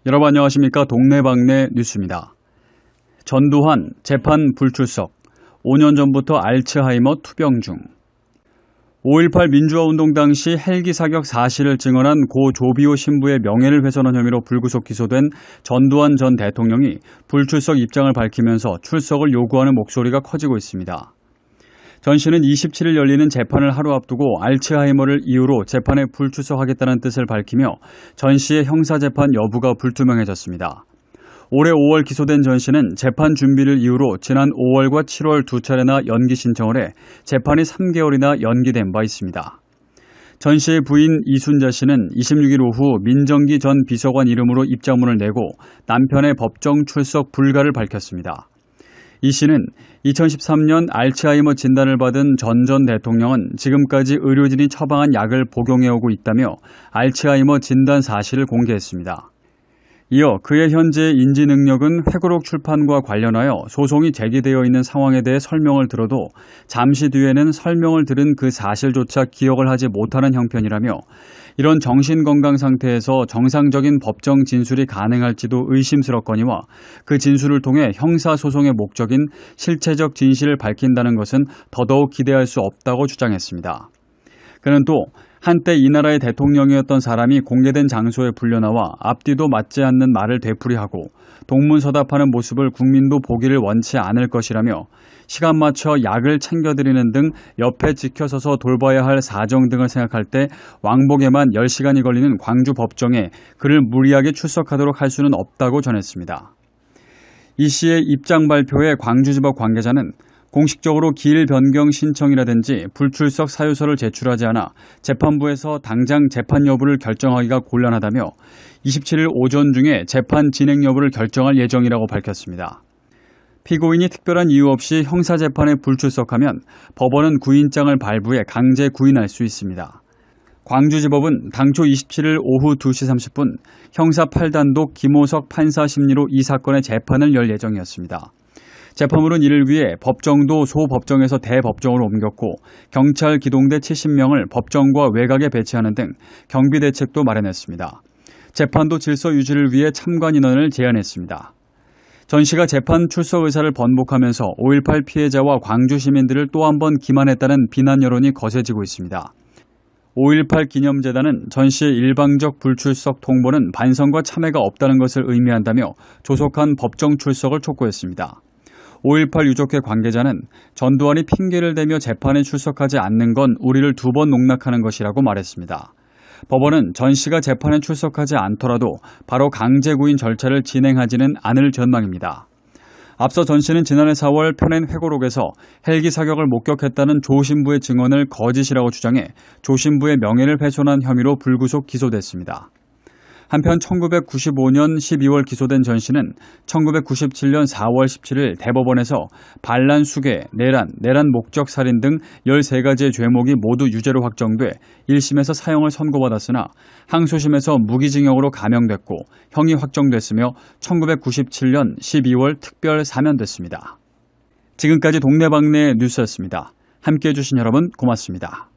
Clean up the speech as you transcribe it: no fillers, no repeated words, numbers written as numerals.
여러분 안녕하십니까. 동네방네 뉴스입니다. 전두환 재판 불출석, 5년 전부터 알츠하이머 투병 중. 5.18 민주화운동 당시 헬기 사격 사실을 증언한 고 조비오 신부의 명예를 훼손한 혐의로 불구속 기소된 전두환 전 대통령이 불출석 입장을 밝히면서 출석을 요구하는 목소리가 커지고 있습니다. 전 씨는 27일 열리는 재판을 하루 앞두고 알츠하이머를 이유로 재판에 불출석하겠다는 뜻을 밝히며 전 씨의 형사재판 여부가 불투명해졌습니다. 올해 5월 기소된 전 씨는 재판 준비를 이유로 지난 5월과 7월 두 차례나 연기 신청을 해 재판이 3개월이나 연기된 바 있습니다. 전 씨의 부인 이순자 씨는 26일 오후 민정기 전 비서관 이름으로 입장문을 내고 남편의 법정 출석 불가를 밝혔습니다. 이 씨는 2013년 알츠하이머 진단을 받은 전 대통령은 지금까지 의료진이 처방한 약을 복용해오고 있다며 알츠하이머 진단 사실을 공개했습니다. 이어 그의 현재 인지 능력은 회고록 출판과 관련하여 소송이 제기되어 있는 상황에 대해 설명을 들어도 잠시 뒤에는 설명을 들은 그 사실조차 기억을 하지 못하는 형편이라며 이런 정신건강 상태에서 정상적인 법정 진술이 가능할지도 의심스럽거니와 그 진술을 통해 형사소송의 목적인 실체적 진실을 밝힌다는 것은 더더욱 기대할 수 없다고 주장했습니다. 그는 또 한때 이 나라의 대통령이었던 사람이 공개된 장소에 불려나와 앞뒤도 맞지 않는 말을 되풀이하고 동문서답하는 모습을 국민도 보기를 원치 않을 것이라며 시간 맞춰 약을 챙겨드리는 등 옆에 지켜서서 돌봐야 할 사정 등을 생각할 때 왕복에만 10시간이 걸리는 광주 법정에 그를 무리하게 출석하도록 할 수는 없다고 전했습니다. 이 씨의 입장 발표에 광주지법 관계자는 공식적으로 기일 변경 신청이라든지 불출석 사유서를 제출하지 않아 재판부에서 당장 재판 여부를 결정하기가 곤란하다며 27일 오전 중에 재판 진행 여부를 결정할 예정이라고 밝혔습니다. 피고인이 특별한 이유 없이 형사재판에 불출석하면 법원은 구인장을 발부해 강제 구인할 수 있습니다. 광주지법은 당초 27일 오후 2시 30분 형사 8단독 김호석 판사 심리로 이 사건의 재판을 열 예정이었습니다. 재판부는 이를 위해 법정도 소법정에서 대법정으로 옮겼고 경찰 기동대 70명을 법정과 외곽에 배치하는 등 경비 대책도 마련했습니다. 재판도 질서 유지를 위해 참관 인원을 제한했습니다. 전 씨가 재판 출석 의사를 번복하면서 5.18 피해자와 광주 시민들을 또 한 번 기만했다는 비난 여론이 거세지고 있습니다. 5.18 기념재단은 전 씨의 일방적 불출석 통보는 반성과 참회가 없다는 것을 의미한다며 조속한 법정 출석을 촉구했습니다. 5.18 유족회 관계자는 전두환이 핑계를 대며 재판에 출석하지 않는 건 우리를 두 번 농락하는 것이라고 말했습니다. 법원은 전 씨가 재판에 출석하지 않더라도 바로 강제구인 절차를 진행하지는 않을 전망입니다. 앞서 전 씨는 지난해 4월 펴낸 회고록에서 헬기 사격을 목격했다는 조 신부의 증언을 거짓이라고 주장해 조 신부의 명예를 훼손한 혐의로 불구속 기소됐습니다. 한편 1995년 12월 기소된 전 씨는 1997년 4월 17일 대법원에서 반란 수괴, 내란 목적 살인 등 13가지의 죄목이 모두 유죄로 확정돼 1심에서 사형을 선고받았으나 항소심에서 무기징역으로 감형됐고 형이 확정됐으며 1997년 12월 특별 사면됐습니다. 지금까지 동네방네 뉴스였습니다. 함께해 주신 여러분 고맙습니다.